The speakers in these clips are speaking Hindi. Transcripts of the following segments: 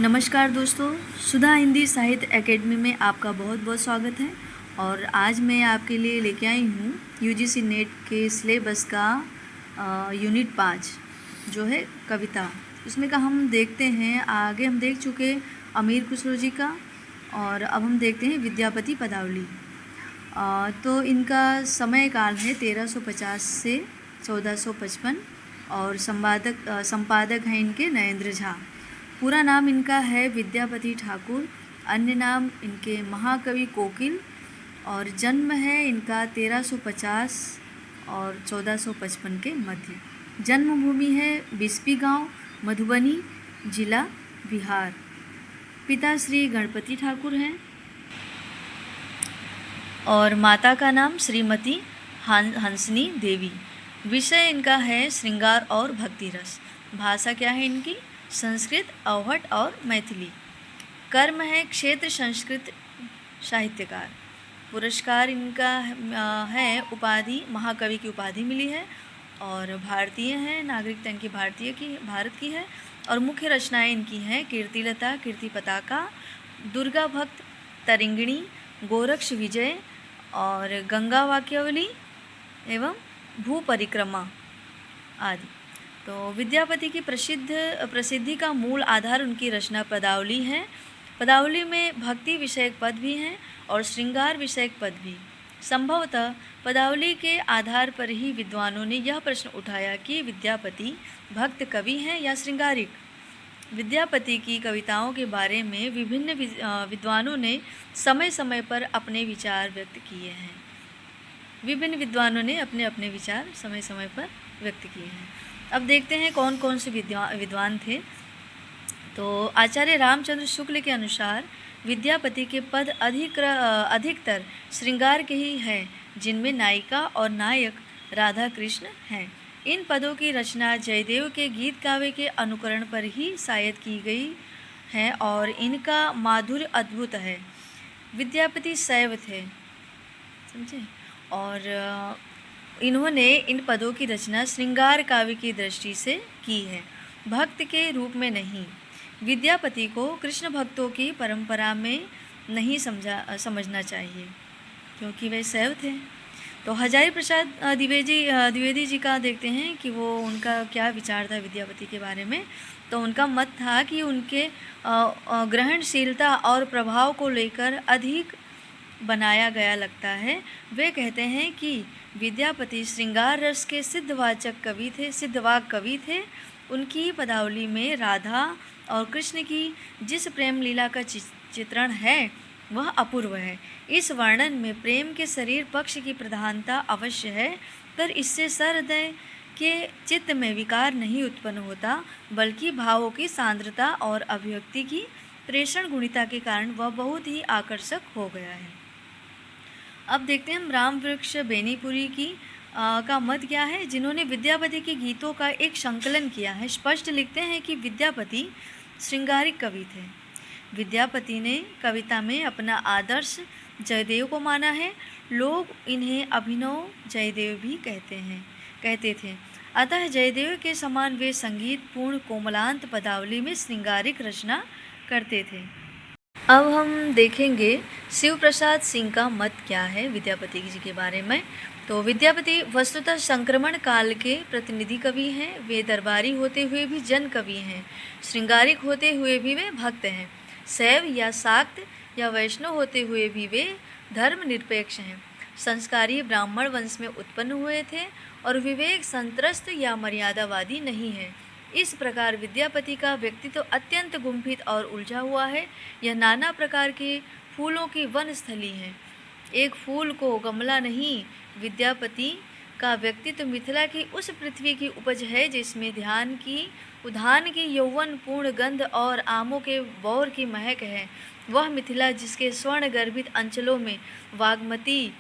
नमस्कार दोस्तों, सुधा हिंदी साहित्य एकेडमी में आपका बहुत बहुत स्वागत है। और आज मैं आपके लिए लेके आई हूँ यूजीसी नेट के सिलेबस का यूनिट 5 जो है कविता। उसमें का हम देखते हैं, आगे हम देख चुके अमीर खुसरो जी का, और अब हम देखते हैं विद्यापति पदावली। तो इनका समय काल है 1350 से 1455 और संपादक हैं इनके नरेंद्र झा। पूरा नाम इनका है विद्यापति ठाकुर, अन्य नाम इनके महाकवि कोकिल, और जन्म है इनका 1350 और 1455 के मध्य। जन्मभूमि है बिस्पी गांव, मधुबनी जिला, बिहार। पिता श्री गणपति ठाकुर हैं और माता का नाम श्रीमती हंसनी देवी। विषय इनका है श्रृंगार और भक्ति रस। भाषा क्या है इनकी? संस्कृत, अवहट और मैथिली। कर्म है क्षेत्र संस्कृत साहित्यकार। पुरस्कार इनका है उपाधि, महाकवि की उपाधि मिली है, और भारतीय हैं, नागरिकता इनकी भारत की है। और मुख्य रचनाएं इनकी हैं कीर्तिलता, कीर्ति पताका, दुर्गा भक्त, तरिंगिणी, गोरक्ष विजय और गंगा वाक्यावली एवं भू परिक्रमा आदि। तो विद्यापति की प्रसिद्धि का मूल आधार उनकी रचना पदावली है। पदावली में भक्ति विषयक पद भी हैं और श्रृंगार विषयक पद भी। संभवतः पदावली के आधार पर ही विद्वानों ने यह प्रश्न उठाया कि विद्यापति भक्त कवि हैं या श्रृंगारिक। विद्यापति की कविताओं के बारे में विभिन्न विद्वानों ने समय समय पर अपने विचार व्यक्त किए हैं। विभिन्न विद्वानों ने अपने अपने विचार समय समय पर व्यक्त किए हैं। अब देखते हैं कौन कौन से विद्वान थे। तो आचार्य रामचंद्र शुक्ल के अनुसार विद्यापति के पद अधिकतर श्रृंगार के ही हैं, जिनमें नायिका और नायक राधा कृष्ण हैं। इन पदों की रचना जयदेव के गीत काव्य के अनुकरण पर ही शायद की गई है और इनका माधुर्य अद्भुत है। विद्यापति शैव थे, समझे, और इन्होंने इन पदों की रचना श्रृंगार काव्य की दृष्टि से की है, भक्त के रूप में नहीं। विद्यापति को कृष्ण भक्तों की परंपरा में नहीं समझना चाहिए, क्योंकि वे शैव थे। तो हजारी प्रसाद द्विवेदी जी का देखते हैं कि वो उनका क्या विचार था विद्यापति के बारे में। तो उनका मत था कि उनके ग्रहणशीलता और प्रभाव को लेकर अधिक बनाया गया लगता है। वे कहते हैं कि विद्यापति श्रृंगार रस के सिद्धवाक कवि थे। उनकी पदावली में राधा और कृष्ण की जिस प्रेम लीला का चित्रण है वह अपूर्व है। इस वर्णन में प्रेम के शरीर पक्ष की प्रधानता अवश्य है, पर इससे सहृदय के चित्त में विकार नहीं उत्पन्न होता, बल्कि भावों की सांद्रता और अभिव्यक्ति की प्रेषण गुणिता के कारण वह बहुत ही आकर्षक हो गया है। अब देखते हैं हम रामवृक्ष बेनीपुरी का मत क्या है, जिन्होंने विद्यापति के गीतों का एक संकलन किया है। स्पष्ट लिखते हैं कि विद्यापति श्रृंगारिक कवि थे। विद्यापति ने कविता में अपना आदर्श जयदेव को माना है। लोग इन्हें अभिनव जयदेव भी कहते थे। अतः जयदेव के समान वे संगीत पूर्ण कोमलांत पदावली में श्रृंगारिक रचना करते थे। अब हम देखेंगे शिव प्रसाद सिंह का मत क्या है विद्यापति जी के बारे में। तो विद्यापति वस्तुतः संक्रमण काल के प्रतिनिधि कवि हैं। वे दरबारी होते हुए भी जन कवि हैं, श्रृंगारिक होते हुए भी वे भक्त हैं, शैव या शाक्त या वैष्णव होते हुए भी वे धर्मनिरपेक्ष हैं, संस्कारी ब्राह्मण वंश में उत्पन्न हुए थे और विवेक संत्रस्त या मर्यादावादी नहीं है। इस प्रकार विद्यापति का व्यक्तित्व अत्यंत गुंफित और उलझा हुआ है। यह नाना प्रकार के फूलों की वनस्थली है, एक फूल को गमला नहीं। विद्यापति का व्यक्तित्व मिथिला की उस पृथ्वी की उपज है जिसमें उद्यान की यौवन पूर्ण गंध और आमों के बौर की महक है। वह मिथिला जिसके स्वर्ण गर्भित अंचलों में वाग्मती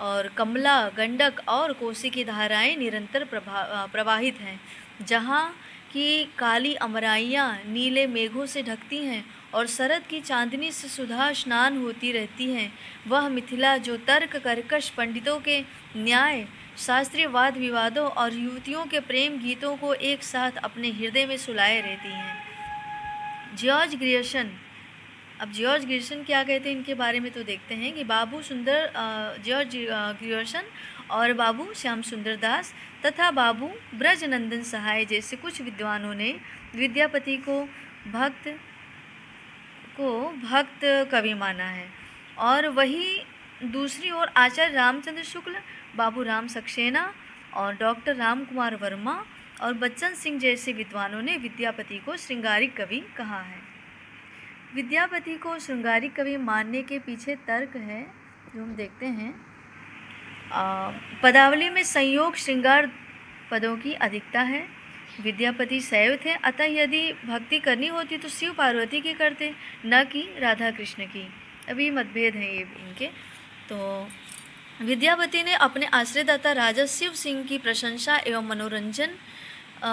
और कमला, गंडक और कोसी की धाराएं निरंतर प्रवाहित हैं, जहाँ की काली अमराइयाँ नीले मेघों से ढकती हैं और शरद की चांदनी से सुधा स्नान होती रहती हैं। वह मिथिला जो तर्क कर्कश पंडितों के न्याय, शास्त्रीय वाद विवादों और युवतियों के प्रेम गीतों को एक साथ अपने हृदय में सुलाए रहती हैं। George Grierson. अब जॉर्ज ग्रियर्सन क्या कहते हैं इनके बारे में तो देखते हैं कि बाबू सुंदर जॉर्ज ग्रियर्सन और बाबू श्याम सुंदर दास तथा बाबू ब्रजनंदन सहाय जैसे कुछ विद्वानों ने विद्यापति को भक्त कवि माना है। और वही दूसरी ओर आचार्य रामचंद्र शुक्ल, बाबू राम सक्सेना और डॉक्टर राम कुमार वर्मा और बच्चन सिंह जैसे विद्वानों ने विद्यापति को श्रृंगारिक कवि कहा है। विद्यापति को श्रृंगारिक कवि मानने के पीछे तर्क है जो हम देखते हैं। पदावली में संयोग श्रृंगार पदों की अधिकता है। विद्यापति शैव थे, अतः यदि भक्ति करनी होती तो शिव पार्वती की करते, न कि राधा कृष्ण की। अभी मतभेद हैं ये इनके। तो विद्यापति ने अपने आश्रयदाता राजा शिव सिंह की प्रशंसा एवं मनोरंजन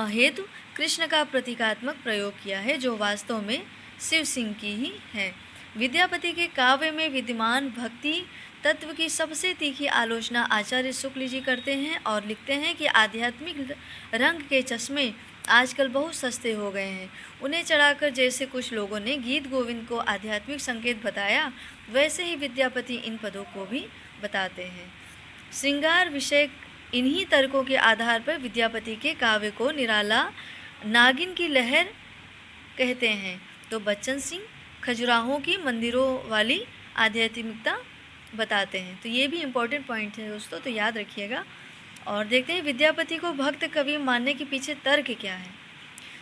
हेतु कृष्ण का प्रतीकात्मक प्रयोग किया है, जो वास्तव में शिव सिंह की ही है। विद्यापति के काव्य में विद्यमान भक्ति तत्व की सबसे तीखी आलोचना आचार्य शुक्ल जी करते हैं और लिखते हैं कि आध्यात्मिक रंग के चश्मे आजकल बहुत सस्ते हो गए हैं। उन्हें चढ़ाकर जैसे कुछ लोगों ने गीत गोविंद को आध्यात्मिक संकेत बताया, वैसे ही विद्यापति इन पदों को भी बताते हैं। श्रृंगार विषय इन्हीं तर्कों के आधार पर विद्यापति के काव्य को निराला नागिन की लहर कहते हैं, तो बच्चन सिंह खजुराहों की मंदिरों वाली आध्यात्मिकता बताते हैं। तो ये भी इम्पोर्टेंट पॉइंट है दोस्तों, तो याद रखिएगा। और देखते हैं विद्यापति को भक्त कवि मानने के पीछे तर्क क्या है।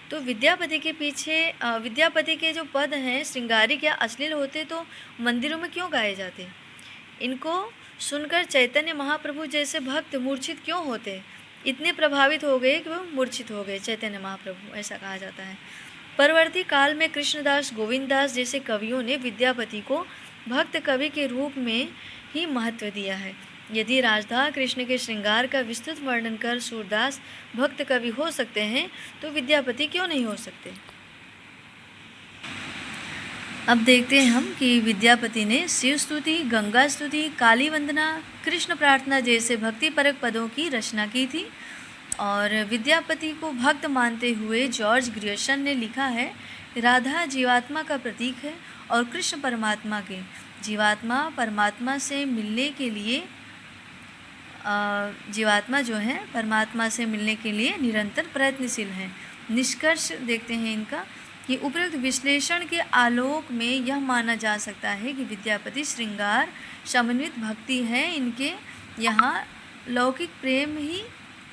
तो विद्यापति के पीछे विद्यापति के जो पद हैं श्रृंगारिक या अश्लील होते तो मंदिरों में क्यों गाए जाते? इनको सुनकर चैतन्य महाप्रभु जैसे भक्त मूर्छित क्यों होते? इतने प्रभावित हो गए कि वो मूर्छित हो गए चैतन्य महाप्रभु, ऐसा कहा जाता है। परवर्ती काल में कृष्णदास गोविंददास जैसे कवियों ने विद्यापति को भक्त कवि के रूप में ही महत्व दिया है। यदि राजधा कृष्ण के श्रृंगार का विस्तृत वर्णन कर सूरदास भक्त कवि हो सकते हैं तो विद्यापति क्यों नहीं हो सकते? अब देखते हैं हम कि विद्यापति ने शिव स्तुति, गंगा स्तुति, काली वंदना, कृष्ण प्रार्थना जैसे भक्तिपरक पदों की रचना की थी। और विद्यापति को भक्त मानते हुए जॉर्ज ग्रियर्सन ने लिखा है, राधा जीवात्मा का प्रतीक है और कृष्ण परमात्मा के। जीवात्मा परमात्मा से मिलने के लिए जीवात्मा जो है परमात्मा से मिलने के लिए निरंतर प्रयत्नशील है। निष्कर्ष देखते हैं इनका कि उपरोक्त विश्लेषण के आलोक में यह माना जा सकता है कि विद्यापति श्रृंगार समन्वित भक्ति है। इनके यहाँ लौकिक प्रेम ही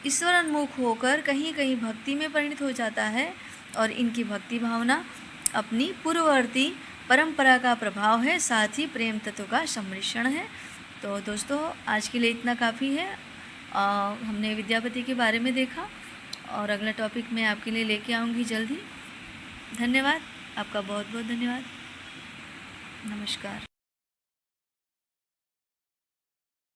ईश्वरोन्मुख होकर कहीं कहीं भक्ति में परिणत हो जाता है और इनकी भक्ति भावना अपनी पूर्ववर्ती परंपरा का प्रभाव है, साथ ही प्रेम तत्व का सम्मिश्रण है। तो दोस्तों आज के लिए इतना काफ़ी है। हमने विद्यापति के बारे में देखा और अगला टॉपिक मैं आपके लिए लेके आऊँगी जल्दी। धन्यवाद, आपका बहुत बहुत धन्यवाद। नमस्कार।